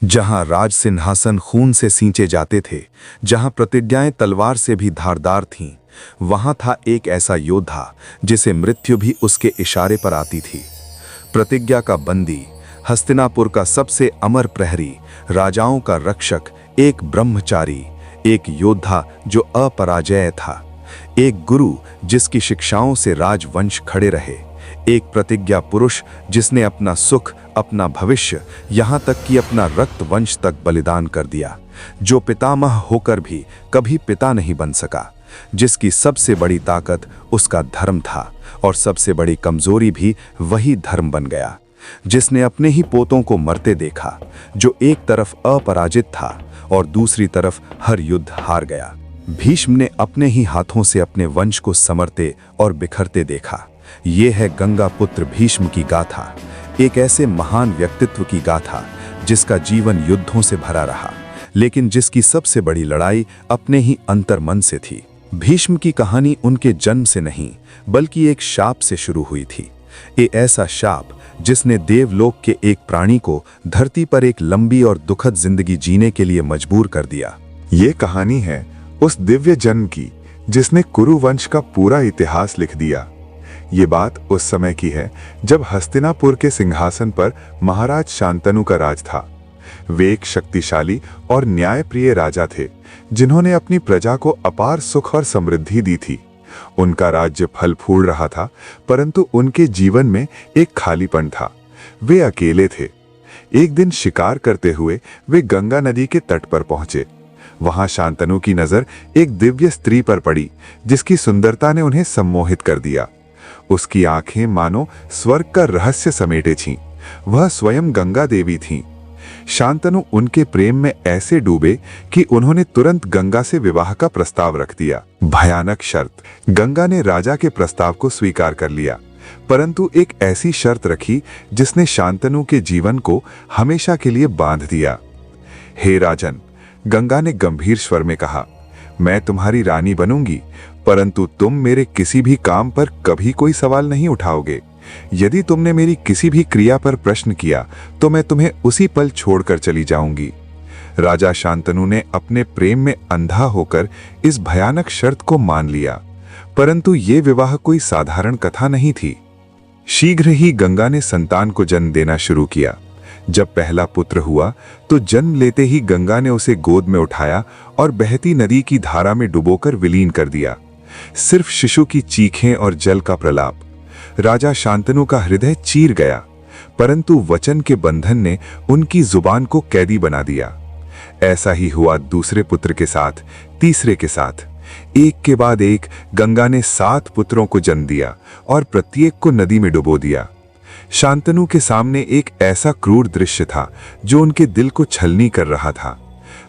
जहां राज सिंहासन खून से सींचे जाते थे, जहां प्रतिज्ञाएं तलवार से भी धारदार थीं, वहां था एक ऐसा योद्धा जिसे मृत्यु भी उसके इशारे पर आती थी। प्रतिज्ञा का बंदी, हस्तिनापुर का सबसे अमर प्रहरी, राजाओं का रक्षक, एक ब्रह्मचारी, एक योद्धा जो अपराजेय था, एक गुरु जिसकी शिक्षाओं से राजवंश खड़े रहे, एक प्रतिज्ञा पुरुष जिसने अपना सुख, अपना भविष्य, यहाँ तक कि अपना रक्त वंश तक बलिदान कर दिया, जो पितामह होकर भी कभी पिता नहीं बन सका, जिसकी सबसे बड़ी ताकत उसका धर्म था और सबसे बड़ी कमजोरी भी वही धर्म बन गया, जिसने अपने ही पोतों को मरते देखा, जो एक तरफ अपराजित था और दूसरी तरफ हर युद्ध हार गया। भीष्म ने अपने ही हाथों से अपने वंश को समरते और बिखरते देखा। ये है गंगा पुत्र भीष्म की गाथा, एक ऐसे महान व्यक्तित्व की गाथा जिसका जीवन युद्धों से भरा रहा, लेकिन जिसकी सबसे बड़ी लड़ाई अपने ही अंतर्मन से थी। भीष्म की कहानी उनके जन्म से नहीं, बल्कि एक शाप से शुरू हुई थी। ये ऐसा शाप जिसने देवलोक के एक प्राणी को धरती पर एक लंबी और दुखद जिंदगी जीने के लिए मजबूर कर दिया। ये कहानी है उस दिव्य जन्म की जिसने कुरु वंश का पूरा इतिहास लिख दिया। ये बात उस समय की है जब हस्तिनापुर के सिंहासन पर महाराज शांतनु का राज था। वे एक शक्तिशाली और न्यायप्रिय राजा थे जिन्होंने अपनी प्रजा को अपार सुख और समृद्धि दी थी। उनका राज्य फल फूल रहा था, परंतु उनके जीवन में एक खालीपन था। वे अकेले थे। एक दिन शिकार करते हुए वे गंगा नदी के तट पर पहुंचे। वहां शांतनु की नजर एक दिव्य स्त्री पर पड़ी जिसकी सुंदरता ने उन्हें सम्मोहित कर दिया। उसकी आंखें मानो स्वर्ग का रहस्य समेटे थीं। वह स्वयं गंगा देवी थीं। शांतनु उनके प्रेम में ऐसे डूबे कि उन्होंने तुरंत गंगा से विवाह का प्रस्ताव रख दिया। भयानक शर्त। गंगा ने राजा के प्रस्ताव को स्वीकार कर लिया, परंतु एक ऐसी शर्त रखी जिसने शांतनु के जीवन को हमेशा के लिए बांध दिया। हे राजन, गंगा ने गंभीर स्वर में कहा, मैं तुम्हारी रानी बनूंगी, परंतु तुम मेरे किसी भी काम पर कभी कोई सवाल नहीं उठाओगे। यदि तुमने मेरी किसी भी क्रिया पर प्रश्न किया तो मैं तुम्हें उसी पल छोड़कर चली जाऊंगी। राजा शांतनु ने अपने प्रेम में अंधा होकर इस भयानक शर्त को मान लिया, परंतु ये विवाह कोई साधारण कथा नहीं थी। शीघ्र ही गंगा ने संतान को जन्म देना शुरू किया। जब पहला पुत्र हुआ तो जन्म लेते ही गंगा ने उसे गोद में उठाया और बहती नदी की धारा में डुबोकर विलीन कर दिया। सिर्फ शिशु की चीखें और जल का प्रलाप। राजा शांतनु का हृदय चीर गया, परंतु वचन के बंधन ने उनकी जुबान को कैदी बना दिया। ऐसा ही हुआ दूसरे पुत्र के साथ, तीसरे के साथ। एक के बाद एक गंगा ने 7 पुत्रों को जन्म दिया और प्रत्येक को नदी में डुबो दिया। शांतनु के सामने एक ऐसा क्रूर दृश्य था जो उनके दिल को छलनी कर रहा था।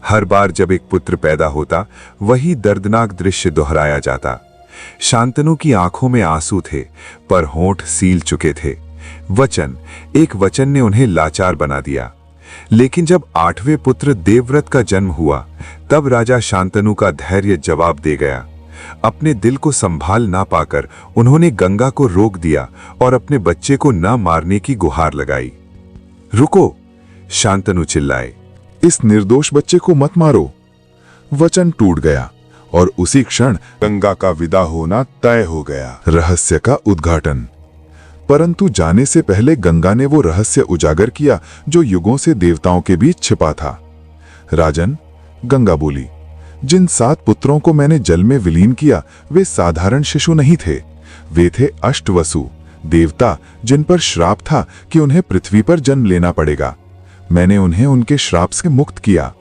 हर बार जब एक पुत्र पैदा होता, वही दर्दनाक दृश्य दोहराया जाता। शांतनु की आंखों में आंसू थे, पर होंठ सील चुके थे। एक वचन ने उन्हें लाचार बना दिया। लेकिन जब 8वें पुत्र देवव्रत का जन्म हुआ, तब राजा शांतनु का धैर्य जवाब दे गया। अपने दिल को संभाल ना पाकर उन्होंने गंगा को रोक दिया और अपने बच्चे को न मारने की गुहार लगाई। रुको, शांतनु चिल्लाए, इस निर्दोष बच्चे को मत मारो। वचन टूट गया और उसी क्षण गंगा का विदा होना तय हो गया। रहस्य का उद्घाटन। परंतु जाने से पहले गंगा ने वो रहस्य उजागर किया जो युगों से देवताओं के बीच छिपा था। राजन, गंगा बोली, जिन 7 पुत्रों को मैंने जल में विलीन किया वे साधारण शिशु नहीं थे। वे थे अष्टवसु, देवता जिन पर श्राप था कि उन्हें पृथ्वी पर जन्म लेना पड़ेगा। मैंने उन्हें उनके श्राप से मुक्त किया।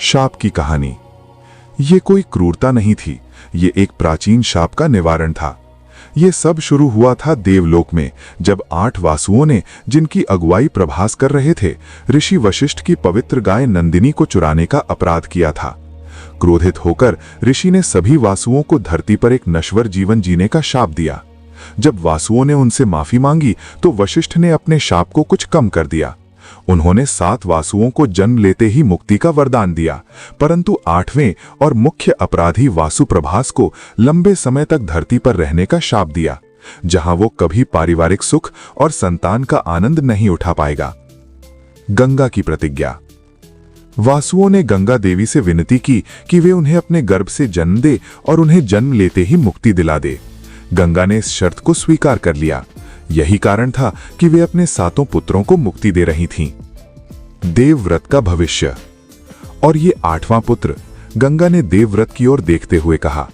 शाप की कहानी। ये कोई क्रूरता नहीं थी, ये एक प्राचीन शाप का निवारण था। ये सब शुरू हुआ था देवलोक में, जब 8 वासुओं ने, जिनकी अगुवाई प्रभास कर रहे थे, ऋषि वशिष्ठ की पवित्र गाय नंदिनी को चुराने का अपराध किया था। क्रोधित होकर ऋषि ने सभी वासुओं को धरती पर एक नश्वर जीवन जीने का शाप दिया। जब वासुओं ने उनसे माफी मांगी तो वशिष्ठ ने अपने शाप को कुछ कम कर दिया। उन्होंने 7 वासुओं को जन्म लेते ही मुक्ति का वरदान दिया, परंतु 8वें और मुख्य अपराधी वासु प्रभास को लंबे समय तक धरती पर रहने का शाप दिया, जहां वो कभी पारिवारिक सुख और संतान का आनंद नहीं उठा पाएगा। गंगा की प्रतिज्ञा। वासुओं ने गंगा देवी से विनती की कि वे उन्हें अपने गर्भ से जन्म दे और उन्हें जन्म लेते ही मुक्ति दिला दे। गंगा ने इस शर्त को स्वीकार कर लिया। यही कारण था कि वे अपने 7 पुत्रों को मुक्ति दे रही थीं। देवव्रत का भविष्य। और ये 8वां पुत्र। गंगा ने देवव्रत की ओर देखते हुए कहा,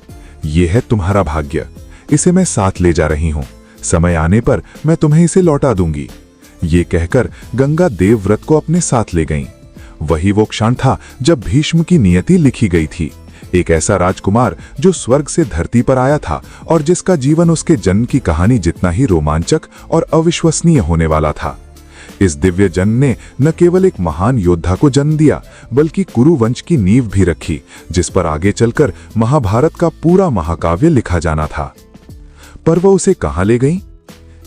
यह है तुम्हारा भाग्य, इसे मैं साथ ले जा रही हूं। समय आने पर मैं तुम्हें इसे लौटा दूंगी। ये कहकर गंगा देवव्रत को अपने साथ ले गईं। वही वो क्षण था जब भीष्म की नियति लिखी गई थी। एक ऐसा राजकुमार जो स्वर्ग से धरती पर आया था और जिसका जीवन उसके जन्म की कहानी जितना ही रोमांचक और अविश्वसनीय होने वाला था। इस दिव्य जन ने न केवल एक महान योद्धा को जन्म दिया, बल्कि कुरु वंश की नींव भी रखी, जिस पर आगे चलकर महाभारत का पूरा महाकाव्य लिखा जाना था। पर वह उसे कहां ले गई?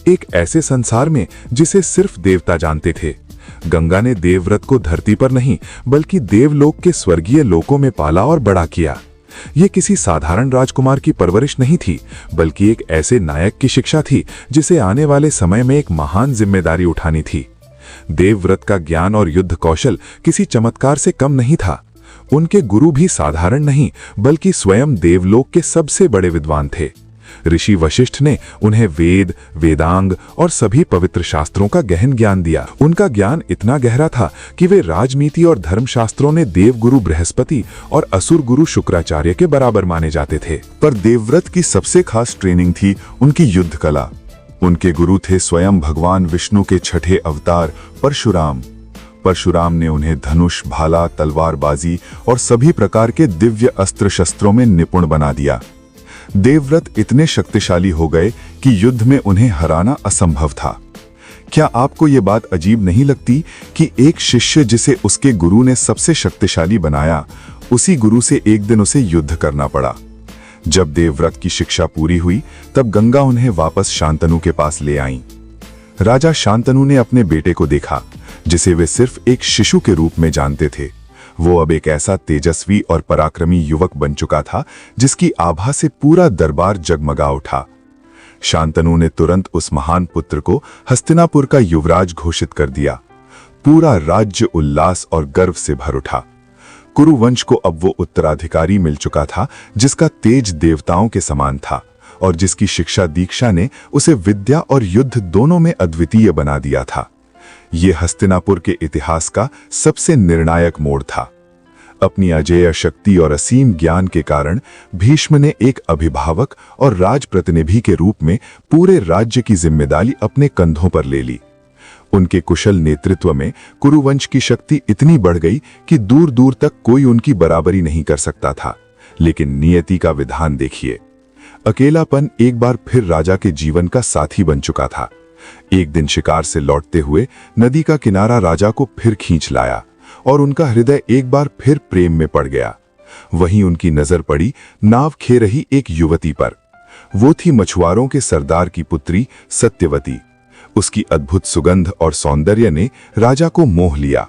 एक ऐसे संसार में जिसे सिर्फ देवता जानते थे। गंगा ने देवव्रत को धरती पर नहीं, बल्कि देवलोक के स्वर्गीय लोकों में पाला और बड़ा किया। यह किसी साधारण राजकुमार की परवरिश नहीं थी, बल्कि एक ऐसे नायक की शिक्षा थी जिसे आने वाले समय में एक महान जिम्मेदारी उठानी थी। देवव्रत का ज्ञान और युद्ध कौशल किसी चमत्कार से कम नहीं था। उनके गुरु भी साधारण नहीं, बल्कि स्वयं देवलोक के सबसे बड़े विद्वान थे। ऋषि वशिष्ठ ने उन्हें वेद, वेदांग और सभी पवित्र शास्त्रों का गहन ज्ञान दिया। उनका ज्ञान इतना गहरा था कि वे राजनीति और धर्मशास्त्रों ने देवगुरु बृहस्पति और असुर गुरु शुक्राचार्य के बराबर माने जाते थे। पर देवव्रत की सबसे खास ट्रेनिंग थी उनकी युद्ध कला। उनके गुरु थे स्वयं भगवान विष्णु के 6ठे अवतार परशुराम। परशुराम ने उन्हें धनुष, भाला, तलवारबाजी और सभी प्रकार के दिव्य अस्त्र शस्त्रों में निपुण बना दिया। देवव्रत इतने शक्तिशाली हो गए कि युद्ध में उन्हें हराना असंभव था। क्या आपको ये बात अजीब नहीं लगती कि एक शिष्य जिसे उसके गुरु ने सबसे शक्तिशाली बनाया, उसी गुरु से एक दिन उसे युद्ध करना पड़ा। जब देवव्रत की शिक्षा पूरी हुई, तब गंगा उन्हें वापस शांतनु के पास ले आईं। राजा शांतनु ने अपने बेटे को देखा, जिसे वे सिर्फ एक शिशु के रूप में जानते थे। वो अब एक ऐसा तेजस्वी और पराक्रमी युवक बन चुका था जिसकी आभा से पूरा दरबार जगमगा उठा। शांतनु ने तुरंत उस महान पुत्र को हस्तिनापुर का युवराज घोषित कर दिया। पूरा राज्य उल्लास और गर्व से भर उठा। कुरुवंश को अब वो उत्तराधिकारी मिल चुका था जिसका तेज देवताओं के समान था और जिसकी शिक्षा दीक्षा ने उसे विद्या और युद्ध दोनों में अद्वितीय बना दिया था। ये हस्तिनापुर के इतिहास का सबसे निर्णायक मोड़ था। अपनी अजेय शक्ति और असीम ज्ञान के कारण भीष्म ने एक अभिभावक और राजप्रतिनिधि के रूप में पूरे राज्य की जिम्मेदारी अपने कंधों पर ले ली। उनके कुशल नेतृत्व में कुरुवंश की शक्ति इतनी बढ़ गई कि दूर दूर तक कोई उनकी बराबरी नहीं कर सकता था। लेकिन नियति का विधान देखिए। अकेलापन एक बार फिर राजा के जीवन का साथी बन चुका था। एक दिन शिकार से लौटते हुए नदी का किनारा राजा को फिर खींच लाया और उनका हृदय एक बार फिर प्रेम में पड़ गया। वहीं उनकी नजर पड़ी नाव खे रही एक युवती पर। वो थी मछुआरों के सरदार की पुत्री सत्यवती। उसकी अद्भुत सुगंध और सौंदर्य ने राजा को मोह लिया।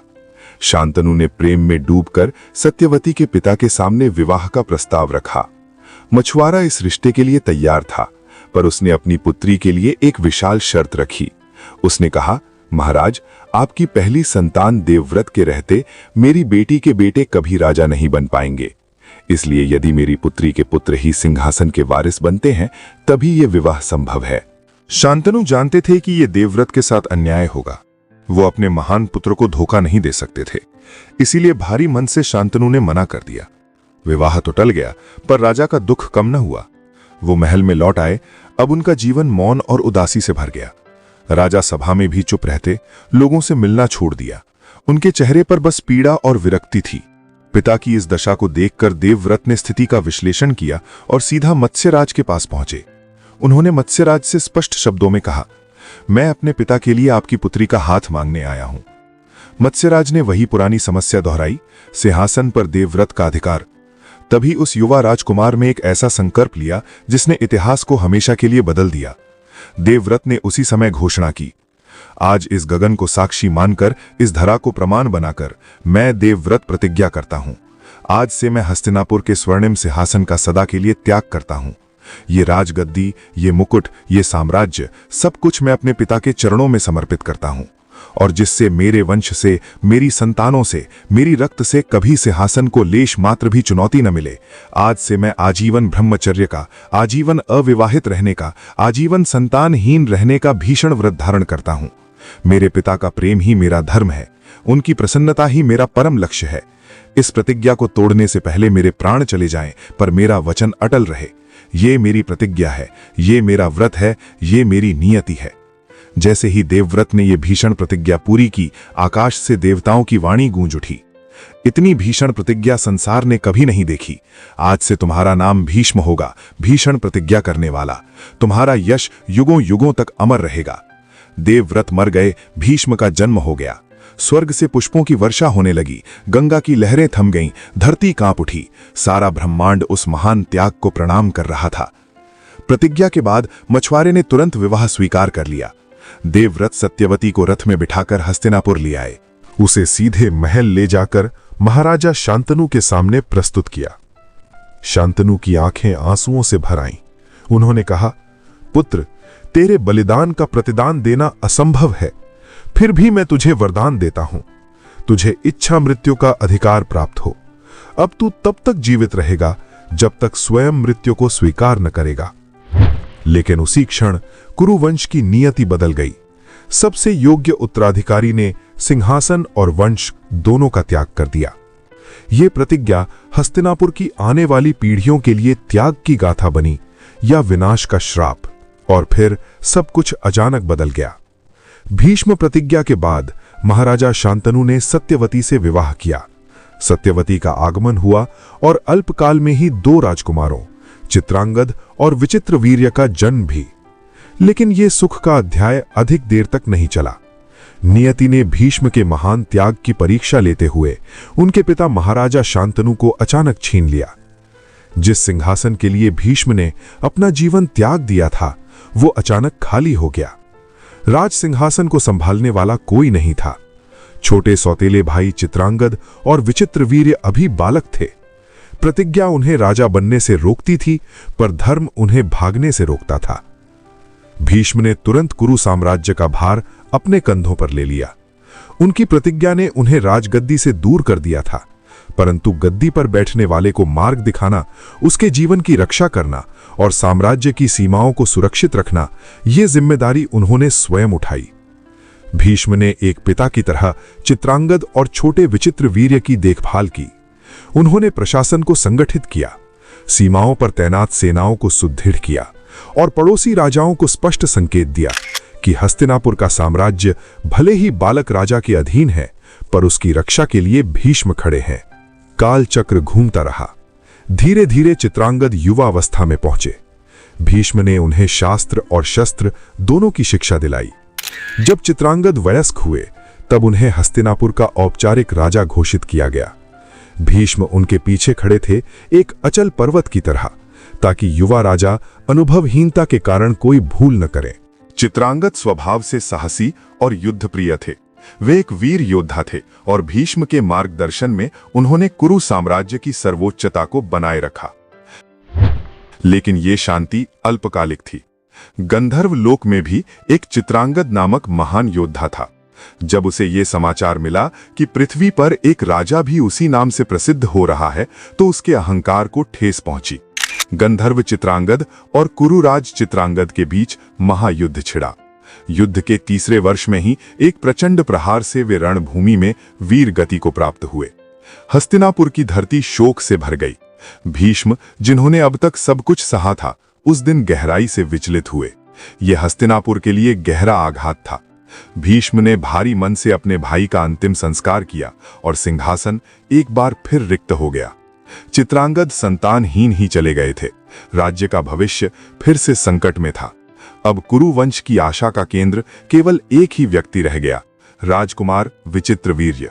शांतनु ने प्रेम में डूबकर सत्यवती के पिता के सामने विवाह का प्रस्ताव रखा। मछुआरा इस रिश्ते के लिए तैयार था, पर उसने अपनी पुत्री के लिए एक विशाल शर्त रखी। उसने कहा, महाराज, आपकी पहली संतान देवव्रत के रहते मेरी बेटी के बेटे कभी राजा नहीं बन पाएंगे। इसलिए यदि मेरी पुत्री के पुत्र ही सिंहासन के वारिस बनते हैं, तभी यह विवाह संभव है। शांतनु जानते थे कि यह देवव्रत के साथ अन्याय होगा। वो अपने महान पुत्र को धोखा नहीं दे सकते थे। इसीलिए भारी मन से शांतनु ने मना कर दिया। विवाह तो टल गया, पर राजा का दुख कम न हुआ। वो महल में लौट आए। अब उनका जीवन मौन और उदासी से भर गया। राजा सभा में भी चुप रहते, लोगों से मिलना छोड़ दिया। उनके चेहरे पर बस पीड़ा और विरक्ति थी। पिता की इस दशा को देखकर देवव्रत ने स्थिति का विश्लेषण किया और सीधा मत्स्यराज के पास पहुंचे। उन्होंने मत्स्यराज से स्पष्ट शब्दों में कहा, मैं अपने पिता के लिए आपकी पुत्री का हाथ मांगने आया हूं। मत्स्यराज ने वही पुरानी समस्या दोहराई, सिंहासन पर देवव्रत का अधिकार। तभी उस युवा राजकुमार में एक ऐसा संकल्प लिया जिसने इतिहास को हमेशा के लिए बदल दिया। देवव्रत ने उसी समय घोषणा की, आज इस गगन को साक्षी मानकर, इस धरा को प्रमाण बनाकर मैं देवव्रत प्रतिज्ञा करता हूं। आज से मैं हस्तिनापुर के स्वर्णिम सिंहासन का सदा के लिए त्याग करता हूं। ये राजगद्दी, ये मुकुट, ये साम्राज्य, सब कुछ मैं अपने पिता के चरणों में समर्पित करता हूं और जिससे मेरे वंश से, मेरी संतानों से, मेरी रक्त से कभी सिंहासन को लेश मात्र भी चुनौती न मिले। आज से मैं आजीवन ब्रह्मचर्य का, आजीवन अविवाहित रहने का, आजीवन संतानहीन रहने का भीषण व्रत धारण करता हूं। मेरे पिता का प्रेम ही मेरा धर्म है, उनकी प्रसन्नता ही मेरा परम लक्ष्य है। इस प्रतिज्ञा को तोड़ने से पहले मेरे प्राण चले जाएं, पर मेरा वचन अटल रहे। ये मेरी प्रतिज्ञा है, ये मेरा व्रत है, ये मेरी नियति है। जैसे ही देवव्रत ने यह भीषण प्रतिज्ञा पूरी की, आकाश से देवताओं की वाणी गूंज उठी। इतनी भीषण प्रतिज्ञा संसार ने कभी नहीं देखी। आज से तुम्हारा नाम भीष्म होगा, भीषण प्रतिज्ञा करने वाला। तुम्हारा यश युगों युगों तक अमर रहेगा। देवव्रत मर गए, भीष्म का जन्म हो गया। स्वर्ग से पुष्पों की वर्षा होने लगी, गंगा की लहरें थम गईं, धरती कांप उठी। सारा ब्रह्मांड उस महान त्याग को प्रणाम कर रहा था। प्रतिज्ञा के बाद मछुआरे ने तुरंत विवाह स्वीकार कर लिया। देवव्रत सत्यवती को रथ में बिठाकर हस्तिनापुर ले आए। उसे सीधे महल ले जाकर महाराजा शांतनु के सामने प्रस्तुत किया। शांतनु की आंखें आंसुओं से भर आईं। उन्होंने कहा, पुत्र, तेरे बलिदान का प्रतिदान देना असंभव है, फिर भी मैं तुझे वरदान देता हूं। तुझे इच्छा मृत्यु का अधिकार प्राप्त हो। अब तू तब तक जीवित रहेगा जब तक स्वयं मृत्यु को स्वीकार न करेगा। लेकिन उसी क्षण कुरुवंश की नियति बदल गई। सबसे योग्य उत्तराधिकारी ने सिंहासन और वंश दोनों का त्याग कर दिया। ये प्रतिज्ञा हस्तिनापुर की आने वाली पीढ़ियों के लिए त्याग की गाथा बनी या विनाश का श्राप। और फिर सब कुछ अचानक बदल गया। भीष्म प्रतिज्ञा के बाद महाराजा शांतनु ने सत्यवती से विवाह किया। सत्यवती का आगमन हुआ और अल्पकाल में ही 2 राजकुमारों, चित्रांगद और विचित्रवीर्य का जन्म भी। लेकिन यह सुख का अध्याय अधिक देर तक नहीं चला। नियति ने भीष्म के महान त्याग की परीक्षा लेते हुए उनके पिता महाराजा शांतनु को अचानक छीन लिया। जिस सिंहासन के लिए भीष्म ने अपना जीवन त्याग दिया था, वो अचानक खाली हो गया। राज सिंहासन को संभालने वाला कोई नहीं था। छोटे सौतेले भाई चित्रांगद और विचित्रवीर्य अभी बालक थे। प्रतिज्ञा उन्हें राजा बनने से रोकती थी, पर धर्म उन्हें भागने से रोकता था। भीष्म ने तुरंत कुरु साम्राज्य का भार अपने कंधों पर ले लिया। उनकी प्रतिज्ञा ने उन्हें राजगद्दी से दूर कर दिया था, परंतु गद्दी पर बैठने वाले को मार्ग दिखाना, उसके जीवन की रक्षा करना और साम्राज्य की सीमाओं को सुरक्षित रखना, ये जिम्मेदारी उन्होंने स्वयं उठाई। भीष्म ने एक पिता की तरह चित्रांगद और छोटे विचित्रवीर्य की देखभाल की। उन्होंने प्रशासन को संगठित किया, सीमाओं पर तैनात सेनाओं को सुदृढ़ किया और पड़ोसी राजाओं को स्पष्ट संकेत दिया कि हस्तिनापुर का साम्राज्य भले ही बालक राजा के अधीन है, पर उसकी रक्षा के लिए भीष्म खड़े हैं। काल चक्र घूमता रहा। धीरे धीरे चित्रांगद युवावस्था में पहुंचे। भीष्म ने उन्हें शास्त्र और शस्त्र दोनों की शिक्षा दिलाई। जब चित्रांगद वयस्क हुए, तब उन्हें हस्तिनापुर का औपचारिक राजा घोषित किया गया। भीष्म उनके पीछे खड़े थे, एक अचल पर्वत की तरह, ताकि युवा राजा अनुभवहीनता के कारण कोई भूल न करे। चित्रांगद स्वभाव से साहसी और युद्धप्रिय थे। वे एक वीर योद्धा थे और भीष्म के मार्गदर्शन में उन्होंने कुरु साम्राज्य की सर्वोच्चता को बनाए रखा। लेकिन ये शांति अल्पकालिक थी। गंधर्व लोक में भी एक चित्रांगद नामक महान योद्धा था। जब उसे ये समाचार मिला कि पृथ्वी पर एक राजा भी उसी नाम से प्रसिद्ध हो रहा है, तो उसके अहंकार को ठेस पहुंची। गंधर्व चित्रांगद और कुरुराज चित्रांगद के बीच महायुद्ध छिड़ा। युद्ध के 3रे वर्ष में ही एक प्रचंड प्रहार से वे रणभूमि में वीर गति को प्राप्त हुए। हस्तिनापुर की धरती शोक से भर गई। भीष्म, जिन्होंने अब तक सब कुछ सहा था, उस दिन गहराई से विचलित हुए। यह हस्तिनापुर के लिए गहरा आघात था। भीष्म ने भारी मन से अपने भाई का अंतिम संस्कार किया और सिंहासन एक बार फिर रिक्त हो गया। चित्रांगद संतानहीन ही चले गए थे। राज्य का भविष्य फिर से संकट में था। अब कुरुवंश की आशा का केंद्र केवल एक ही व्यक्ति रह गया, राजकुमार विचित्रवीर्य।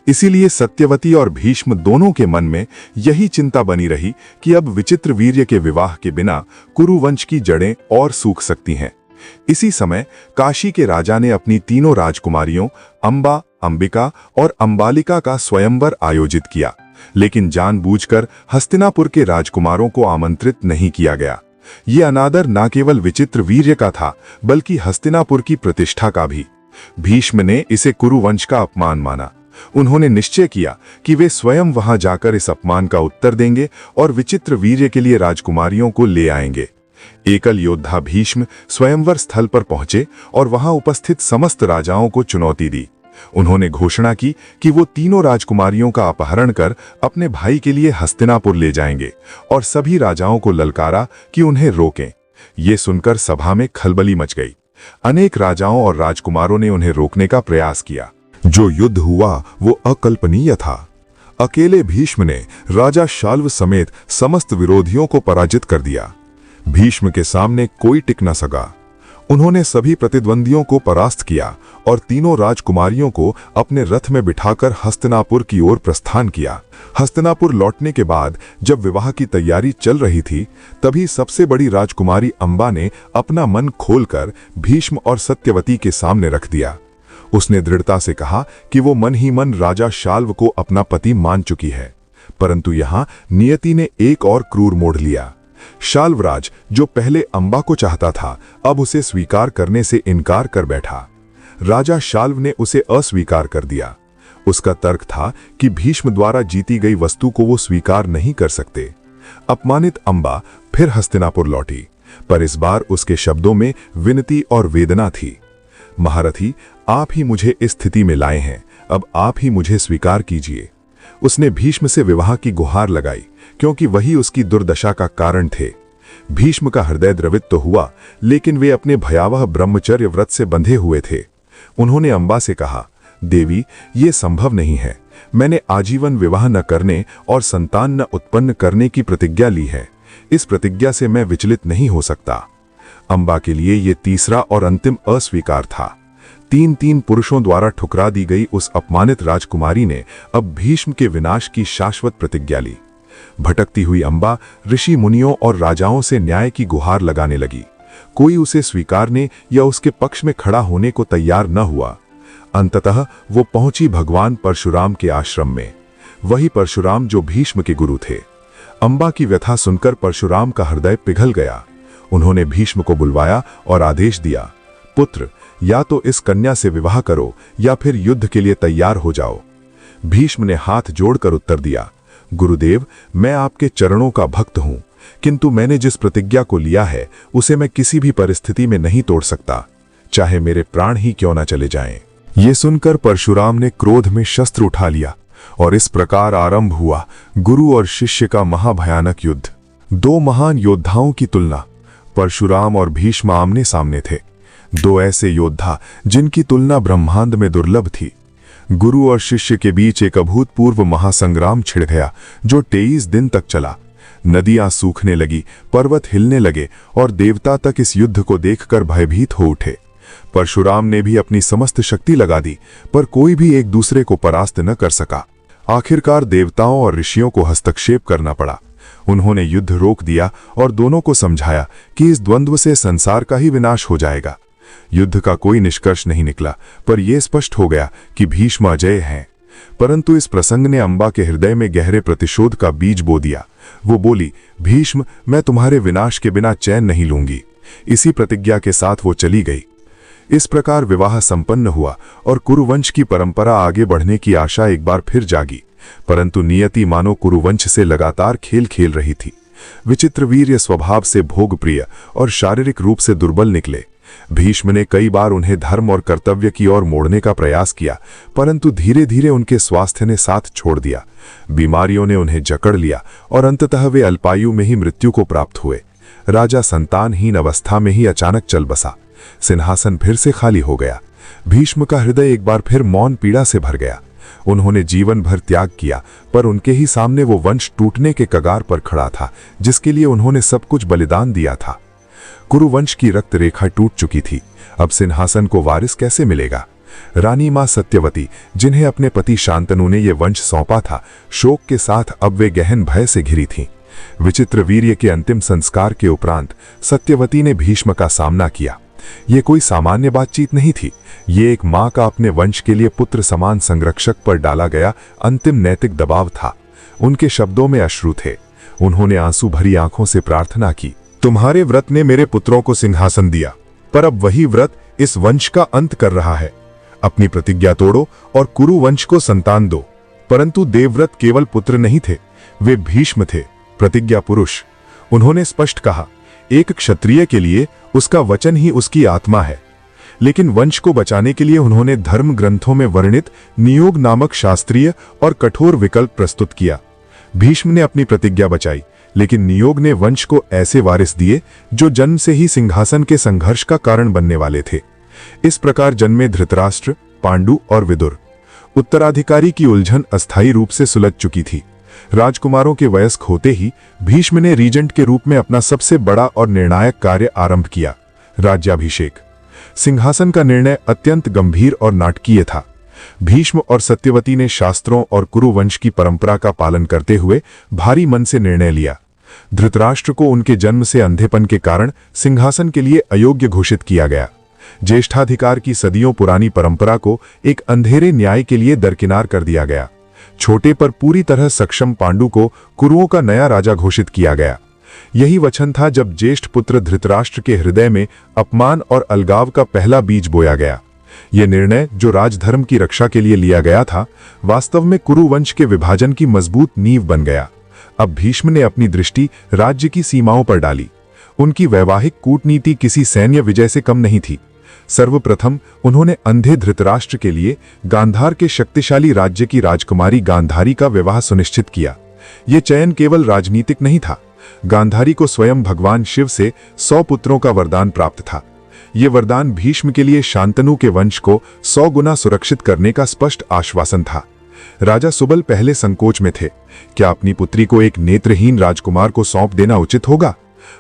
इसीलिए सत्यवती और भीष्म दोनों के मन में यही चिंता बनी रही कि अब विचित्रवीर्य के विवाह के बिना कुरुवंश की जड़ें और सूख सकती हैं। इसी समय काशी के राजा ने अपनी 3 राजकुमारियों अंबा, अंबिका और अंबालिका का स्वयंवर आयोजित किया, लेकिन जानबूझकर हस्तिनापुर के राजकुमारों को आमंत्रित नहीं किया गया। ये अनादर न केवल विचित्रवीर्य का था, बल्कि हस्तिनापुर की प्रतिष्ठा का भी। भीष्म ने इसे कुरुवंश का अपमान माना। उन्होंने निश्चय किया कि वे स्वयं वहां जाकर इस अपमान का उत्तर देंगे और विचित्र वीर्य के लिए राजकुमारियों को ले आएंगे। एकल योद्धा भीष्म स्वयंवर स्थल पर पहुंचे और वहां उपस्थित समस्त राजाओं को चुनौती दी। उन्होंने घोषणा की कि वो तीनों राजकुमारियों का अपहरण कर अपने भाई के लिए हस्तिनापुर ले जाएंगे और सभी राजाओं को ललकारा कि उन्हें रोकें। ये सुनकर सभा में खलबली मच गई। अनेक राजाओं और राजकुमारों ने उन्हें रोकने का प्रयास किया। जो युद्ध हुआ वो अकल्पनीय था। अकेले भीष्म ने राजा शाल्व समेत समस्त विरोधियों को पराजित कर दिया। भीष्म के सामने कोई टिक न सका। उन्होंने सभी प्रतिद्वंदियों को परास्त किया और तीनों राजकुमारियों को अपने रथ में बिठाकर हस्तिनापुर की ओर प्रस्थान किया। हस्तिनापुर लौटने के बाद जब विवाह की तैयारी चल रही थी, तभी सबसे बड़ी राजकुमारी अंबा ने अपना मन खोलकर भीष्म और सत्यवती के सामने रख दिया। उसने दृढ़ता से कहा कि वो मन ही मन राजा शाल्व को अपना पति मान चुकी है, परंतु यहां नियति ने एक और क्रूर मोड़ लिया। शाल्वराज, जो पहले अंबा को चाहता था, अब उसे स्वीकार करने से इनकार कर बैठा। राजा शाल्व ने उसे अस्वीकार कर दिया। उसका तर्क था कि भीष्म द्वारा जीती गई वस्तु को वो स्वीकार नहीं कर सकते। अपमानित अंबा फिर हस्तिनापुर लौटी, पर इस बार उसके शब्दों में विनती और वेदना थी। महारथी, आप ही मुझे इस स्थिति में लाए हैं, अब आप ही मुझे स्वीकार कीजिए। उसने भीष्म से विवाह की गुहार लगाई, क्योंकि वही उसकी दुर्दशा का कारण थे। भीष्म का हृदय द्रवित तो हुआ, लेकिन वे अपने भयावह ब्रह्मचर्य व्रत से बंधे हुए थे। उन्होंने अंबा से कहा, देवी, ये संभव नहीं है। मैंने आजीवन विवाह न करने और संतान न उत्पन्न करने की प्रतिज्ञा ली है। इस प्रतिज्ञा से मैं विचलित नहीं हो सकता। अंबा के लिए यह तीसरा और अंतिम अस्वीकार था। तीन पुरुषों द्वारा ठुकरा दी गई उस अपमानित राजकुमारी ने अब भीष्म के विनाश की शाश्वत प्रतिज्ञा ली। भटकती हुई अंबा ऋषि मुनियों और राजाओं से न्याय की गुहार लगाने लगी। कोई उसे स्वीकारने या उसके पक्ष में खड़ा होने को तैयार न हुआ। अंततः वो पहुंची भगवान परशुराम के आश्रम में, वही परशुराम जो भीष्म के गुरु थे। अंबा की व्यथा सुनकर परशुराम का हृदय पिघल गया। उन्होंने भीष्म को बुलवाया और आदेश दिया, पुत्र, या तो इस कन्या से विवाह करो या फिर युद्ध के लिए तैयार हो जाओ। भीष्म ने हाथ जोड़कर उत्तर दिया, गुरुदेव, मैं आपके चरणों का भक्त हूं, किंतु मैंने जिस प्रतिज्ञा को लिया है उसे मैं किसी भी परिस्थिति में नहीं तोड़ सकता, चाहे मेरे प्राण ही क्यों न चले जाएं। ये सुनकर परशुराम ने क्रोध में शस्त्र उठा लिया और इस प्रकार आरंभ हुआ गुरु और शिष्य का महाभयानक युद्ध। दो महान योद्धाओं की तुलना। परशुराम और भीष्म आमने सामने थे, दो ऐसे योद्धा जिनकी तुलना ब्रह्मांड में दुर्लभ थी। गुरु और शिष्य के बीच एक अभूतपूर्व महासंग्राम छिड़ गया जो 23 दिन तक चला। नदियां सूखने लगी, पर्वत हिलने लगे और देवता तक इस युद्ध को देखकर भयभीत हो उठे। परशुराम ने भी अपनी समस्त शक्ति लगा दी, पर कोई भी एक दूसरे को परास्त न कर सका। आखिरकार देवताओं और ऋषियों को हस्तक्षेप करना पड़ा। उन्होंने युद्ध रोक दिया और दोनों को समझाया कि इस द्वंद्व से संसार का ही विनाश हो जाएगा। युद्ध का कोई निष्कर्ष नहीं निकला, पर यह स्पष्ट हो गया कि भीष्म अजय हैं। परंतु इस प्रसंग ने अंबा के हृदय में गहरे प्रतिशोध का बीज बो दिया। वो बोली, भीष्म, मैं तुम्हारे विनाश के बिना चैन नहीं लूंगी। इसी प्रतिज्ञा के साथ वो चली गई। इस प्रकार विवाह संपन्न हुआ और कुरुवंश की परंपरा आगे बढ़ने की आशा एक बार फिर जागी। परंतु नियति मानो कुरुवंश से लगातार खेल खेल रही थी। विचित्र वीर्य स्वभाव से भोगप्रिय और शारीरिक रूप से दुर्बल निकले। भीष्म ने कई बार उन्हें धर्म और कर्तव्य की ओर मोड़ने का प्रयास किया, परंतु धीरे धीरे उनके स्वास्थ्य ने साथ छोड़ दिया। बीमारियों ने उन्हें जकड़ लिया और अंततः वे अल्पायु में ही मृत्यु को प्राप्त हुए। राजा संतानहीन अवस्था में ही अचानक चल बसा। सिंहासन फिर से खाली हो गया। भीष्म का हृदय एक बार फिर मौन पीड़ा से भर गया। उन्होंने जीवन भर त्याग किया, पर उनके ही सामने वो वंश टूटने के कगार पर खड़ा था जिसके लिए उन्होंने सब कुछ बलिदान दिया था। कुरुवंश की रक्त रेखा टूट चुकी थी। अब सिंहासन को वारिस कैसे मिलेगा? रानी मां सत्यवती, जिन्हें अपने पति शांतनु ने यह वंश सौंपा था, शोक के साथ अब वे गहन भय से घिरी थीं। विचित्र वीर्य के अंतिम संस्कार के उपरांत सत्यवती ने भीष्म का सामना किया। ये कोई सामान्य बातचीत नहीं थी। ये एक मां का अपने वंश के लिए पुत्र समान संरक्षक पर डाला गया अंतिम नैतिक दबाव था। उनके शब्दों में अश्रु थे। उन्होंने आंसू भरी आंखों से प्रार्थना की, तुम्हारे व्रत ने मेरे पुत्रों को सिंहासन दिया, पर अब वही व्रत इस वंश का अंत कर रहा है। अपनी प्रतिज्ञा तोड़ो और कुरु वंश को संतान दो। परंतु देवव्रत केवल पुत्र नहीं थे, वे भीष्म थे, प्रतिज्ञा पुरुष। उन्होंने स्पष्ट कहा, एक क्षत्रिय के लिए उसका वचन ही उसकी आत्मा है। लेकिन वंश को बचाने के लिए उन्होंने धर्म ग्रंथों में वर्णित नियोग नामक शास्त्रीय और कठोर विकल्प प्रस्तुत किया। भीष्म ने अपनी प्रतिज्ञा बचाई, लेकिन नियोग ने वंश को ऐसे वारिस दिए जो जन्म से ही सिंहासन के संघर्ष का कारण बनने वाले थे। इस प्रकार जन्मे धृतराष्ट्र, पांडु और विदुर। उत्तराधिकारी की उलझन अस्थायी रूप से सुलझ चुकी थी। राजकुमारों के वयस्क होते ही भीष्म ने रीजेंट के रूप में अपना सबसे बड़ा और निर्णायक कार्य आरंभ किया, राज्याभिषेक। सिंहासन का निर्णय अत्यंत गंभीर और नाटकीय था। भीष्म और सत्यवती ने शास्त्रों और कुरुवंश की परंपरा का पालन करते हुए भारी मन से निर्णय लिया। धृतराष्ट्र को उनके जन्म से अंधेपन के कारण सिंहासन के लिए अयोग्य घोषित किया गया। ज्येष्ठाधिकार की सदियों पुरानी परंपरा को एक अंधेरे न्याय के लिए दरकिनार कर दिया गया। छोटे पर पूरी तरह सक्षम पांडु को कुरुओं का नया राजा घोषित किया गया। यही वचन था जब ज्येष्ठ पुत्र धृतराष्ट्र के हृदय में अपमान और अलगाव का पहला बीज बोया गया। यह निर्णय, जो राजधर्म की रक्षा के लिए लिया गया था, वास्तव में कुरुवंश के विभाजन की मजबूत नींव बन गया। अब भीष्म ने अपनी दृष्टि राज्य की सीमाओं पर डाली। उनकी वैवाहिक कूटनीति किसी सैन्य विजय से कम नहीं थी। सर्वप्रथम उन्होंने अंधे धृतराष्ट्र के लिए गांधार के शक्तिशाली राज्य की राजकुमारी गांधारी का विवाह सुनिश्चित किया। यह चयन केवल राजनीतिक नहीं था। गांधारी को स्वयं भगवान शिव से 100 पुत्रों का वरदान प्राप्त था। यह वरदान भीष्म के लिए शांतनु के वंश को 100 गुना सुरक्षित करने का स्पष्ट आश्वासन था। राजा सुबल पहले संकोच में थे, क्या अपनी पुत्री को एक नेत्रहीन राजकुमार को सौंप देना उचित होगा?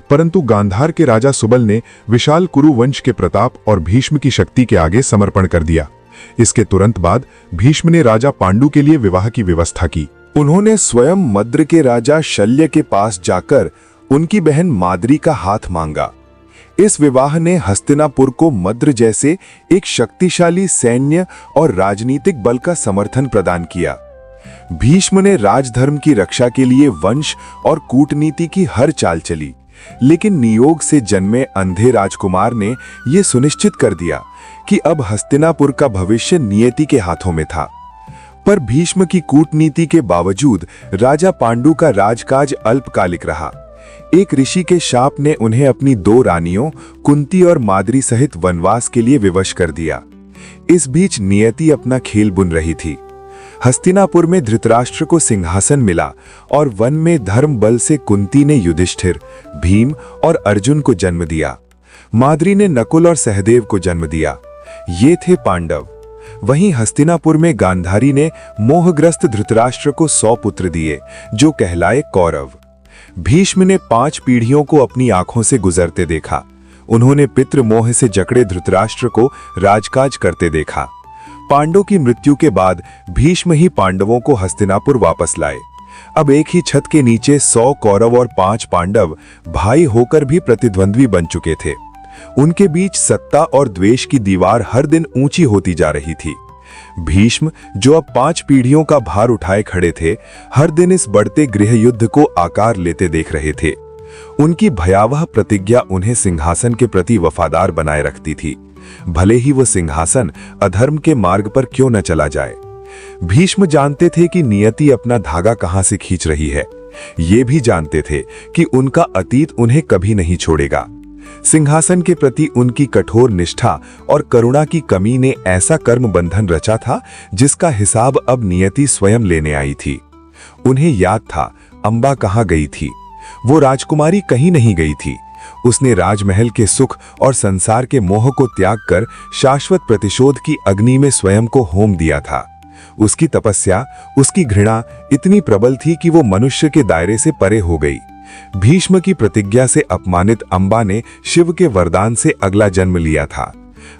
परंतु गांधार के राजा सुबल ने विशाल कुरुवंश के प्रताप और भीष्म की शक्ति के आगे समर्पण कर दिया। इसके तुरंत बाद भीष्म ने राजा पांडु के लिए विवाह की व्यवस्था की। उन्होंने स्वयं मद्र के राजा शल्य के पास जाकर उनकी बहन माद्री का हाथ मांगा। इस विवाह ने हस्तिनापुर को मद्र जैसे एक शक्तिशाली सैन्य और राजनीतिक बल का समर्थन प्रदान किया। भीष्म ने राजधर्म की रक्षा के लिए वंश और कूटनीति की हर चाल चली, लेकिन नियोग से जन्मे अंधे राजकुमार ने यह सुनिश्चित कर दिया कि अब हस्तिनापुर का भविष्य नियति के हाथों में था। पर भीष्म की कूटनीति के बावजूद राजा पांडु का राजकाज अल्पकालिक रहा। एक ऋषि के शाप ने उन्हें अपनी 2 रानियों कुंती और माद्री सहित वनवास के लिए विवश कर दिया। इस बीच नियति अपना खेल बुन रही थी। हस्तिनापुर में धृतराष्ट्र को सिंहासन मिला और वन में धर्म बल से कुंती ने युधिष्ठिर, भीम और अर्जुन को जन्म दिया। माद्री ने नकुल और सहदेव को जन्म दिया। ये थे पांडव। वहीं हस्तिनापुर में गांधारी ने मोहग्रस्त धृतराष्ट्र को 100 पुत्र दिए, जो कहलाए कौरव। भीष्म ने 5 पीढ़ियों को अपनी आंखों से गुजरते देखा। उन्होंने पितृ मोह से जकड़े धृतराष्ट्र को राजकाज करते देखा। पांडवों की मृत्यु के बाद भीष्म ही पांडवों को हस्तिनापुर वापस लाए। अब एक ही छत के नीचे 100 कौरव और 5 पांडव भाई होकर भी प्रतिद्वंद्वी बन चुके थे। उनके बीच सत्ता और द्वेष की दीवार हर दिन ऊंची होती जा रही थी। भीष्म, जो अब 5 पीढ़ियों का भार उठाए खड़े थे, हर दिन इस बढ़ते गृह युद्ध को आकार लेते देख रहे थे। उनकी भयावह प्रतिज्ञा उन्हें सिंहासन के प्रति वफादार बनाए रखती थी, भले ही वो सिंहासन अधर्म के मार्ग पर क्यों न चला जाए। भीष्म जानते थे कि नियति अपना धागा कहां से खींच रही है। ये भी जानते थे कि उनका अतीत उन्हें कभी नहीं छोड़ेगा। सिंहासन के प्रति उनकी कठोर निष्ठा और करुणा की कमी ने ऐसा कर्म बंधन रचा था जिसका हिसाब अब नियति स्वयं लेने आई थी। उन्हें याद था अंबा कहाँ गई थी। वो राजकुमारी कहीं नहीं गई थी। उसने राजमहल के सुख और संसार के मोह को त्याग कर शाश्वत प्रतिशोध की अग्नि में स्वयं को होम दिया था। उसकी तपस्या, उसकी घृणा इतनी प्रबल थी कि वो मनुष्य के दायरे से परे हो गई। भीष्म की प्रतिज्ञा से अपमानित अंबा ने शिव के वरदान से अगला जन्म लिया था।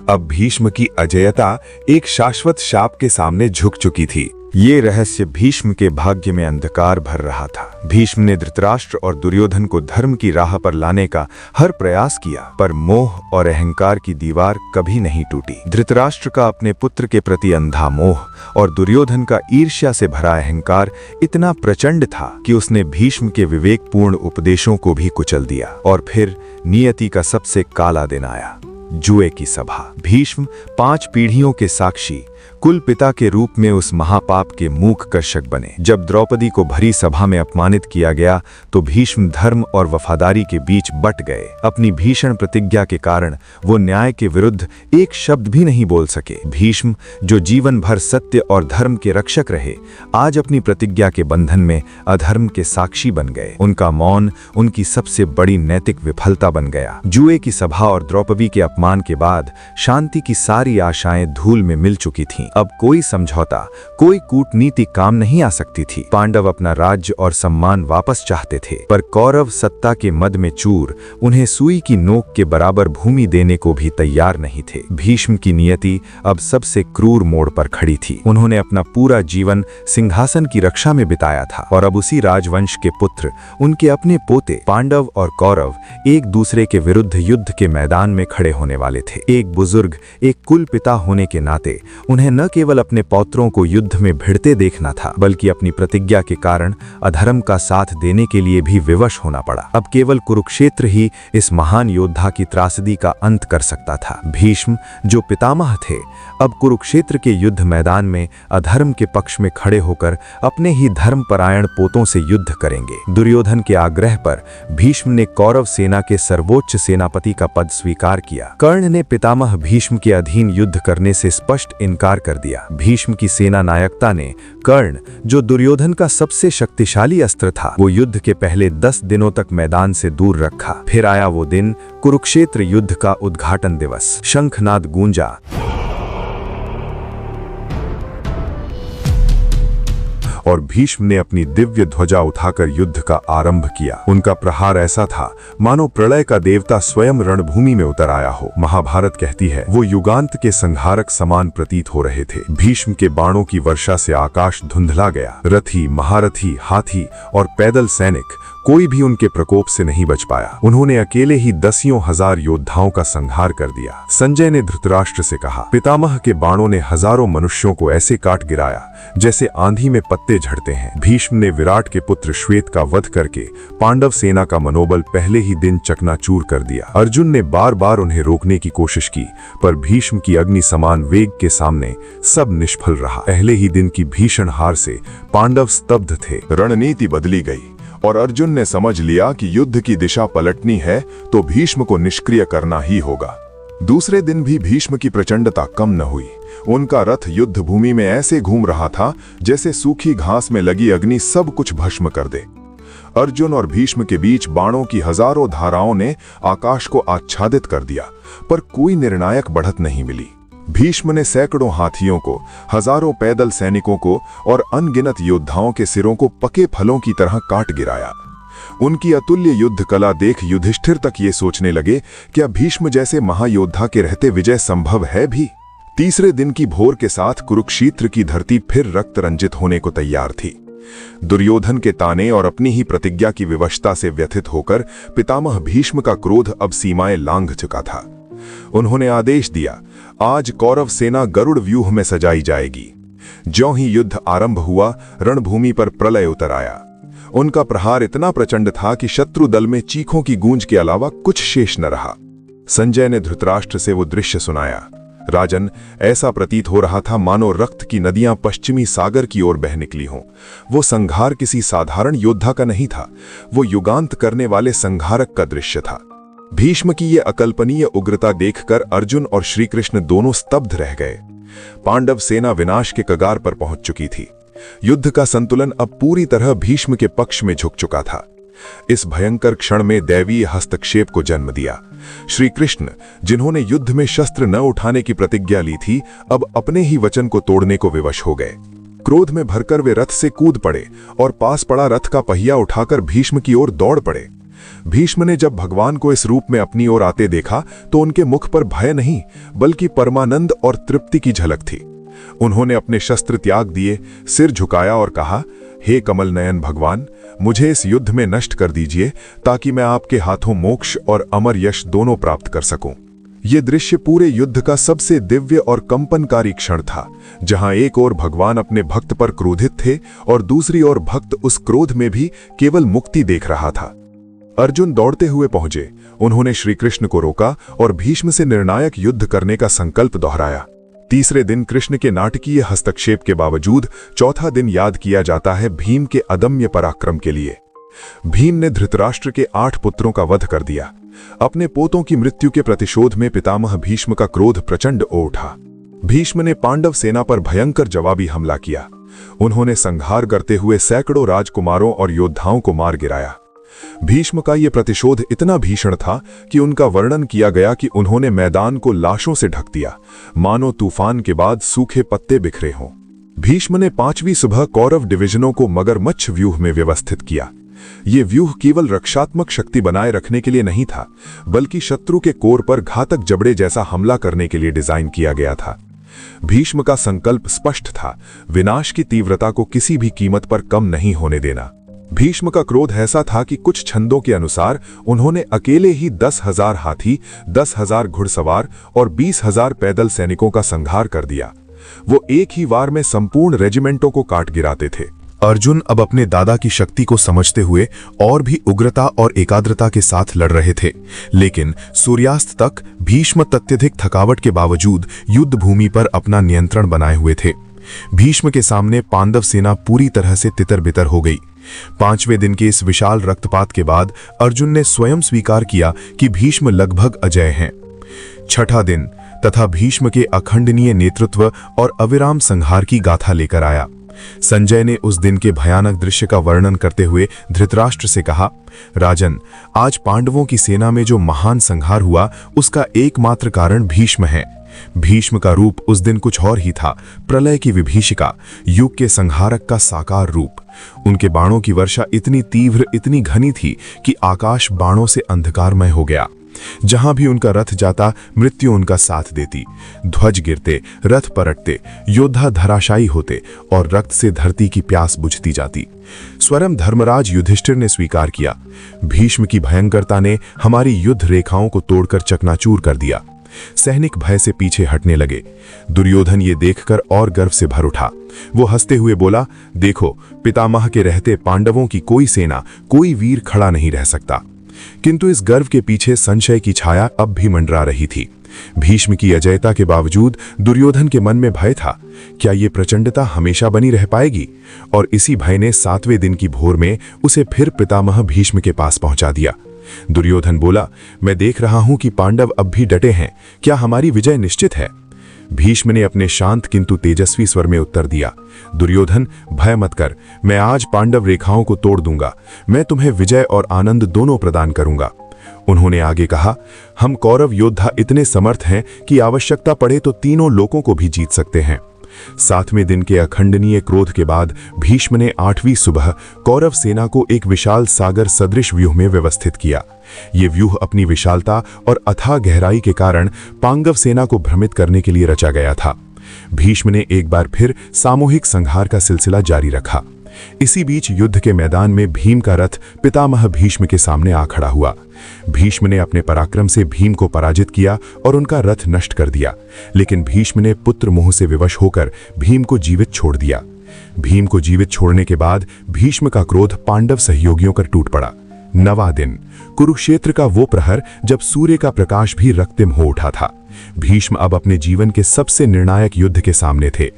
अब भीष्म की अजेयता एक शाश्वत शाप के सामने झुक चुकी थी। ये रहस्य भीष्म के भाग्य में अंधकार भर रहा था। भीष्म ने धृतराष्ट्र और दुर्योधन को धर्म की राह पर लाने का हर प्रयास किया, पर मोह और अहंकार की दीवार कभी नहीं टूटी। धृतराष्ट्र का अपने पुत्र के प्रति अंधा मोह और दुर्योधन का ईर्ष्या से भरा अहंकार इतना प्रचंड था कि उसने भीष्म के विवेकपूर्ण उपदेशों को भी कुचल दिया। और फिर नियति का सबसे काला दिन आया। जुए की सभा। भीष्म 5 पीढ़ियों के साक्षी, कुल पिता के रूप में उस महापाप के मूक कर्षक बने। जब द्रौपदी को भरी सभा में अपमानित किया गया तो भीष्म धर्म और वफादारी के बीच बट गए। अपनी भीषण प्रतिज्ञा के कारण वो न्याय के विरुद्ध एक शब्द भी नहीं बोल सके। भीष्म, जो जीवन भर सत्य और धर्म के रक्षक रहे, आज अपनी प्रतिज्ञा के बंधन में अधर्म के साक्षी बन गए। उनका मौन उनकी सबसे बड़ी नैतिक विफलता बन गया। जुए की सभा और द्रौपदी के अपमान के बाद शांति की सारी आशाएं धूल में मिल चुकी थीं। अब कोई समझौता, कोई कूटनीति काम नहीं आ सकती थी। पांडव अपना राज्य और सम्मान वापस चाहते थे, पर कौरव सत्ता के मद में चूर उन्हें सुई की नोक के बराबर भूमि देने को भी तैयार नहीं थे। भीष्म की नियति अब सबसे क्रूर मोड़ पर खड़ी थी। उन्होंने अपना पूरा जीवन सिंहासन की रक्षा में बिताया था और अब उसी राजवंश के पुत्र, उनके अपने पोते पांडव और कौरव एक दूसरे के विरुद्ध युद्ध के मैदान में खड़े होने वाले थे। एक बुजुर्ग, एक कुल पिता होने के नाते उन्हें न केवल अपने पौत्रों को युद्ध में भिड़ते देखना था, बल्कि अपनी प्रतिज्ञा के कारण अधर्म का साथ देने के लिए भी विवश होना पड़ा। अब केवल कुरुक्षेत्र ही इस महान योद्धा की त्रासदी का अंत कर सकता था। भीष्म, जो पितामह थे, अब कुरुक्षेत्र के युद्ध मैदान में अधर्म के पक्ष में खड़े होकर अपने ही धर्मपरायण पोतों से युद्ध करेंगे। दुर्योधन के आग्रह पर भीष्म ने कौरव सेना के सर्वोच्च सेनापति का पद स्वीकार किया। कर्ण ने पितामह भीष्म के अधीन युद्ध करने से स्पष्ट इनकार कर दिया। भीष्म की सेना नायकता ने कर्ण, जो दुर्योधन का सबसे शक्तिशाली अस्त्र था, वो युद्ध के पहले 10 दिनों तक मैदान से दूर रखा। फिर आया वो दिन, कुरुक्षेत्र युद्ध का उद्घाटन दिवस। शंखनाद गूंजा और भीष्म ने अपनी दिव्य ध्वजा उठाकर युद्ध का आरंभ किया। उनका प्रहार ऐसा था मानो प्रलय का देवता स्वयं रणभूमि में उतर आया हो। महाभारत कहती है वो युगांत के संहारक समान प्रतीत हो रहे थे। भीष्म के बाणों की वर्षा से आकाश धुंधला गया। रथी, महारथी, हाथी और पैदल सैनिक, कोई भी उनके प्रकोप से नहीं बच पाया। उन्होंने अकेले ही 10,000 योद्धाओं का संहार कर दिया। संजय ने धृतराष्ट्र से कहा, पितामह के बाणों ने हजारों मनुष्यों को ऐसे काट गिराया जैसे आंधी में पत्ते झड़ते हैं। भीष्म ने विराट के पुत्र श्वेत का वध करके पांडव सेना का मनोबल पहले ही दिन चकनाचूर कर दिया। अर्जुन ने बार बार उन्हें रोकने की कोशिश की, पर भीष्म की अग्नि समान वेग के सामने सब निष्फल रहा। पहले ही दिन की भीषण हार से पांडव स्तब्ध थे। रणनीति बदली गई और अर्जुन ने समझ लिया कि युद्ध की दिशा पलटनी है तो भीष्म को निष्क्रिय करना ही होगा। दूसरे दिन भी भीष्म की प्रचंडता कम न हुई। उनका रथ युद्ध भूमि में ऐसे घूम रहा था जैसे सूखी घास में लगी अग्नि सब कुछ भस्म कर दे। अर्जुन और भीष्म के बीच बाणों की हजारों धाराओं ने आकाश को आच्छादित कर दिया, पर कोई निर्णायक बढ़त नहीं मिली। भीष्म ने सैकड़ों हाथियों को, हजारों पैदल सैनिकों को और अनगिनत योद्धाओं के सिरों को पके फलों की तरह काट गिराया। उनकी अतुल्य युद्ध कला देख युधिष्ठिर तक ये सोचने लगे, क्या भीष्म जैसे महायोद्धा के रहते विजय संभव है भी? तीसरे दिन की भोर के साथ कुरुक्षेत्र की धरती फिर रक्त रंजित होने को तैयार थी। दुर्योधन के ताने और अपनी ही प्रतिज्ञा की विवशता से व्यथित होकर पितामह भीष्म का क्रोध अब सीमाएं लांघ चुका था। उन्होंने आदेश दिया, आज कौरव सेना गरुड़ व्यूह में सजाई जाएगी। ज्यों ही युद्ध आरंभ हुआ, रणभूमि पर प्रलय उतर आया। उनका प्रहार इतना प्रचंड था कि शत्रु दल में चीखों की गूंज के अलावा कुछ शेष न रहा। संजय ने धृतराष्ट्र से वो दृश्य सुनाया। राजन, ऐसा प्रतीत हो रहा था मानो रक्त की नदियां पश्चिमी सागर की ओर बह निकली हों। वो संघार किसी साधारण योद्धा का नहीं था, वो युगांत करने वाले संघारक का दृश्य था। भीष्म की ये अकल्पनीय उग्रता देखकर अर्जुन और श्री कृष्ण दोनों स्तब्ध रह गए। पांडव सेना विनाश के कगार पर पहुंच चुकी थी। युद्ध का संतुलन अब पूरी तरह भीष्म के पक्ष में झुक चुका था। इस भयंकर क्षण में दैवीय हस्तक्षेप को जन्म दिया। श्री कृष्ण, जिन्होंने युद्ध में शस्त्र न उठाने की प्रतिज्ञा ली थी, अब अपने ही वचन को तोड़ने को विवश हो गए। क्रोध में भरकर वे रथ से कूद पड़े और पास पड़ा रथ का पहिया उठाकर भीष्म की ओर दौड़ पड़े। भीष्म ने जब भगवान को इस रूप में अपनी ओर आते देखा तो उनके मुख पर भय नहीं, बल्कि परमानंद और तृप्ति की झलक थी। उन्होंने अपने शस्त्र त्याग दिए, सिर झुकाया और कहा, हे कमल नयन भगवान, मुझे इस युद्ध में नष्ट कर दीजिए ताकि मैं आपके हाथों मोक्ष और अमर यश दोनों प्राप्त कर सकूं। यह दृश्य पूरे युद्ध का सबसे दिव्य और कंपनकारी क्षण था, जहां एक ओर भगवान अपने भक्त पर क्रोधित थे और दूसरी ओर भक्त उस क्रोध में भी केवल मुक्ति देख रहा था। अर्जुन दौड़ते हुए पहुंचे। उन्होंने श्री कृष्ण को रोका और भीष्म से निर्णायक युद्ध करने का संकल्प दोहराया। तीसरे दिन कृष्ण के नाटकीय हस्तक्षेप के बावजूद चौथा दिन याद किया जाता है भीम के अदम्य पराक्रम के लिए। भीम ने धृतराष्ट्र के 8 पुत्रों का वध कर दिया। अपने पोतों की मृत्यु के प्रतिशोध में पितामह भीष्म का क्रोध प्रचंड हो उठा। भीष्म ने पांडव सेना पर भयंकर जवाबी हमला किया। उन्होंने संहार करते हुए सैकड़ों राजकुमारों और योद्धाओं को मार गिराया। भीष्म का यह प्रतिशोध इतना भीषण था कि उनका वर्णन किया गया कि उन्होंने मैदान को लाशों से ढक दिया, मानो तूफान के बाद सूखे पत्ते बिखरे हों। भीष्म ने 5वीं सुबह कौरव डिवीजनों को मगरमच्छ व्यूह में व्यवस्थित किया। ये व्यूह केवल रक्षात्मक शक्ति बनाए रखने के लिए नहीं था, बल्कि शत्रु के कोर पर घातक जबड़े जैसा हमला करने के लिए डिजाइन किया गया था। भीष्म का संकल्प स्पष्ट था, विनाश की तीव्रता को किसी भी कीमत पर कम नहीं होने देना। भीष्म का क्रोध ऐसा था कि कुछ छंदों के अनुसार उन्होंने अकेले ही 10,000 हाथी, 10,000 घुड़सवार और 20,000 पैदल सैनिकों का संहार कर दिया। वो एक ही वार में संपूर्ण रेजिमेंटों को काट गिराते थे। अर्जुन अब अपने दादा की शक्ति को समझते हुए और भी उग्रता और एकाग्रता के साथ लड़ रहे थे, लेकिन सूर्यास्त तक भीष्म अत्यधिक थकावट के बावजूद युद्ध भूमि पर अपना नियंत्रण बनाए हुए थे। भीष्म के सामने पांडव सेना पूरी तरह से तितर-बितर हो गई। 5वें दिन के इस विशाल रक्तपात के बाद अर्जुन ने स्वयं स्वीकार किया कि भीष्म लगभग अजेय हैं। 6ठा दिन तथा भीष्म के अखंडनीय नेतृत्व और अविराम संहार की गाथा लेकर आया। संजय ने उस दिन के भयानक दृश्य का वर्णन करते हुए धृतराष्ट्र से कहा, राजन, आज पांडवों की सेना में जो महान संहार हुआ उसका एकमात्र कारण भीष्म है। भीष्म का रूप उस दिन कुछ और ही था, प्रलय की विभीषिका, युग के संहारक का साकार रूप। उनके बाणों की वर्षा इतनी तीव्र, इतनी घनी थी कि आकाश बाणों से अंधकारमय हो गया। जहां भी उनका रथ जाता मृत्यु उनका साथ देती। ध्वज गिरते, रथ पलटते, योद्धा धराशायी होते और रक्त से धरती की प्यास बुझती जाती। स्वयं धर्मराज युधिष्ठिर ने स्वीकार किया, भीष्म की भयंकरता ने हमारी युद्ध रेखाओं को तोड़कर चकनाचूर कर दिया। सैनिक भय से पीछे हटने लगे। दुर्योधन ये देखकर और गर्व से भर उठा। वो हंसते हुए बोला, देखो, पितामह के रहते पांडवों की कोई सेना, कोई वीर खड़ा नहीं रह सकता। किंतु इस गर्व के पीछे संशय की छाया अब भी मंडरा रही थी। भीष्म की अजयता के बावजूद दुर्योधन के मन में भय था, क्या ये प्रचंडता हमेशा बनी रह पाएगी? और इसी भय ने 7वें दिन की भोर में उसे फिर पितामह भीष्म के पास पहुंचा दिया। दुर्योधन बोला, मैं देख रहा हूं कि पांडव अब भी डटे हैं, क्या हमारी विजय निश्चित है? भीष्म ने अपने शांत किंतु तेजस्वी स्वर में उत्तर दिया, दुर्योधन, भय मत कर, मैं आज पांडव रेखाओं को तोड़ दूंगा। मैं तुम्हें विजय और आनंद दोनों प्रदान करूंगा। उन्होंने आगे कहा, हम कौरव योद्धा इतने समर्थ हैं कि आवश्यकता पड़े तो तीनों लोकों को भी जीत सकते हैं। 7वें दिन के अखंडनीय क्रोध के बाद भीष्म ने 8वीं सुबह कौरव सेना को एक विशाल सागर सदृश व्यूह में व्यवस्थित किया। ये व्यूह अपनी विशालता और अथाह गहराई के कारण पांडव सेना को भ्रमित करने के लिए रचा गया था। भीष्म ने एक बार फिर सामूहिक संहार का सिलसिला जारी रखा। इसी बीच युद्ध के मैदान में भीम का रथ पितामह भीष्म के सामने आ खड़ा हुआ। भीष्म ने अपने पराक्रम से भीम को पराजित किया और उनका रथ नष्ट कर दिया, लेकिन भीष्म ने पुत्र मोह से विवश होकर भीम को जीवित छोड़ दिया। भीम को जीवित छोड़ने के बाद भीष्म का क्रोध पांडव सहयोगियों पर टूट पड़ा। 9वां दिन, कुरुक्षेत्र का वो प्रहर जब सूर्य का प्रकाश भी रक्तिम हो उठा था। भीष्म अब अपने जीवन के सबसे निर्णायक युद्ध के सामने थे।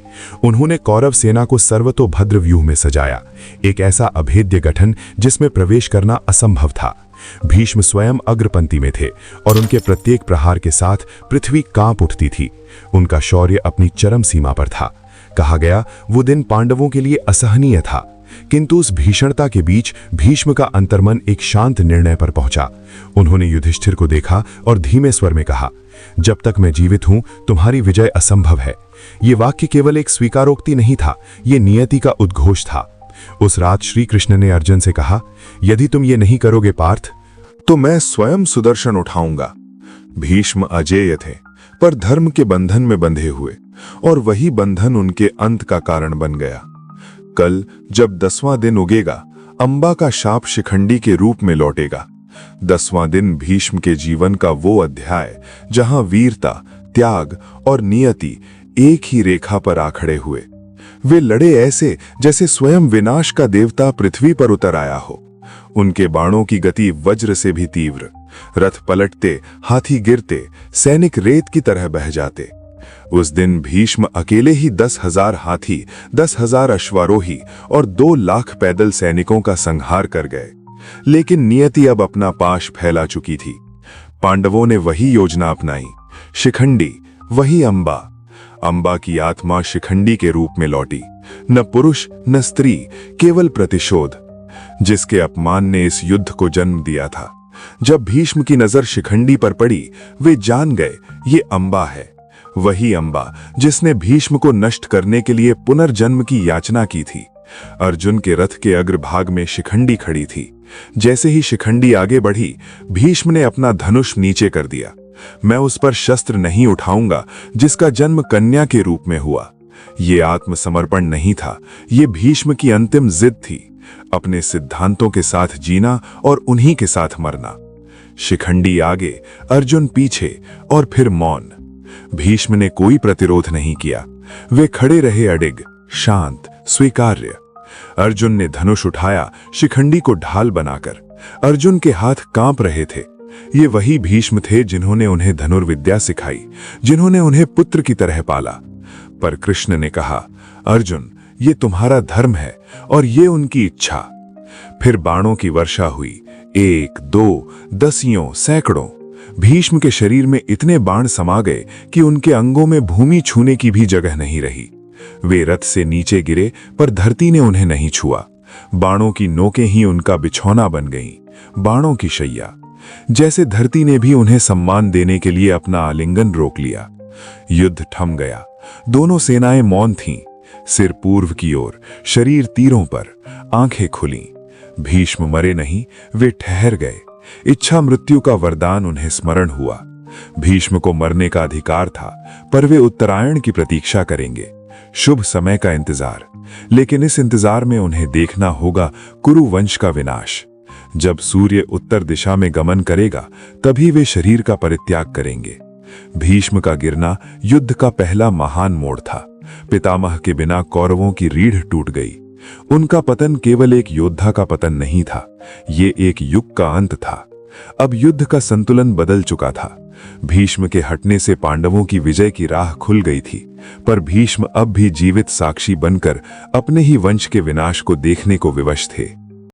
उन्होंने कौरव सेना को सर्वतोभद्र व्यूह में सजाया, एक ऐसा अभेद्य गठन जिसमें प्रवेश करना असंभव था। भीष्म स्वयं अग्रपंक्ति में थे और उनके प्रत्येक प्रहार के साथ पृथ्वी कांप उठती थी। उनका शौर्य अपनी चरम सीमा पर था। कहा गया, वो दिन पांडवों के लिए असहनीय था, किंतु उस भीषणता के बीच भीष्म का अंतर्मन एक शांत निर्णय पर पहुंचा। उन्होंने युधिष्ठिर को देखा और धीमे स्वर में कहा, जब तक मैं जीवित हूं तुम्हारी विजय असंभव है। ये वाक्य केवल एक स्वीकारोक्ति नहीं था, ये नियति का उद्घोष था। उस रात श्री कृष्ण ने अर्जुन से कहा, यदि तुम ये नहीं करोगे पार्थ, तो मैं स्वयं सुदर्शन उठाऊंगा। भीष्म अजेय थे, पर धर्म के बंधन में बंधे हुए, और वही बंधन उनके अंत का कारण बन गया। कल जब 10वां दिन उगेगा, अंबा का शाप शिखंडी के रूप में लौटेगा। 10वां दिन भीष्म के जीवन का वो अध्याय जहां वीरता, त्याग और नियति एक ही रेखा पर आ खड़े हुए। वे लड़े ऐसे जैसे स्वयं विनाश का देवता पृथ्वी पर उतर आया हो। उनके बाणों की गति वज्र से भी तीव्र। रथ पलटते, हाथी गिरते, सैनिक रेत की तरह बह जाते। उस दिन भीष्म अकेले ही 10,000 हाथी, 10,000 अश्वारोही और 2 लाख पैदल सैनिकों का संहार कर गए। लेकिन नियति अब अपना पाश फैला चुकी थी। पांडवों ने वही योजना अपनाई। शिखंडी, वही अंबा। अंबा की आत्मा शिखंडी के रूप में लौटी। न पुरुष न स्त्री, केवल प्रतिशोध, जिसके अपमान ने इस युद्ध को जन्म दिया था। जब भीष्म की नजर शिखंडी पर पड़ी, वे जान गए ये अंबा है, वही अंबा जिसने भीष्म को नष्ट करने के लिए पुनर्जन्म की याचना की थी। अर्जुन के रथ के अग्रभाग में शिखंडी खड़ी थी। जैसे ही शिखंडी आगे बढ़ी, भीष्म ने अपना धनुष नीचे कर दिया। मैं उस पर शस्त्र नहीं उठाऊंगा जिसका जन्म कन्या के रूप में हुआ। ये आत्मसमर्पण नहीं था, ये भीष्म की अंतिम जिद थी, अपने सिद्धांतों के साथ जीना और उन्हीं के साथ मरना। शिखंडी आगे, अर्जुन पीछे और फिर मौन। भीष्म ने कोई प्रतिरोध नहीं किया। वे खड़े रहे अडिग, शांत, स्वीकार्य। अर्जुन ने धनुष उठाया, शिखंडी को ढाल बनाकर। अर्जुन के हाथ कांप रहे थे। ये वही भीष्म थे जिन्होंने उन्हें धनुर्विद्या सिखाई, जिन्होंने उन्हें पुत्र की तरह पाला। पर कृष्ण ने कहा, अर्जुन, ये तुम्हारा धर्म है और ये उनकी इच्छा। फिर बाणों की वर्षा हुई, 1, 2, दसियों, सैकड़ों। भीष्म के शरीर में इतने बाण समा गए कि उनके अंगों में भूमि छूने की भी जगह नहीं रही। वे रथ से नीचे गिरे, पर धरती ने उन्हें नहीं छुआ। बाणों की नोकें ही उनका बिछौना बन गईं, बाणों की शैया। जैसे धरती ने भी उन्हें सम्मान देने के लिए अपना आलिंगन रोक लिया। युद्ध थम गया। दोनों सेनाएं मौन थीं, सिर पूर्व की ओर, शरीर तीरों पर, आंखें खुली। भीष्म मरे नहीं, वे ठहर गए। इच्छा मृत्यु का वरदान उन्हें स्मरण हुआ। भीष्म को मरने का अधिकार था, पर वे उत्तरायण की प्रतीक्षा करेंगे, शुभ समय का इंतजार। लेकिन इस इंतजार में उन्हें देखना होगा कुरु वंश का विनाश। जब सूर्य उत्तर दिशा में गमन करेगा, तभी वे शरीर का परित्याग करेंगे। भीष्म का गिरना युद्ध का पहला महान मोड़ था। पितामह के बिना कौरवों की रीढ़ टूट गई। उनका पतन केवल एक योद्धा का पतन नहीं था, ये एक युग का अंत था। अब युद्ध का संतुलन बदल चुका था। भीष्म के हटने से पांडवों की विजय की राह खुल गई थी, पर भीष्म अब भी जीवित साक्षी बनकर अपने ही वंश के विनाश को देखने को विवश थे।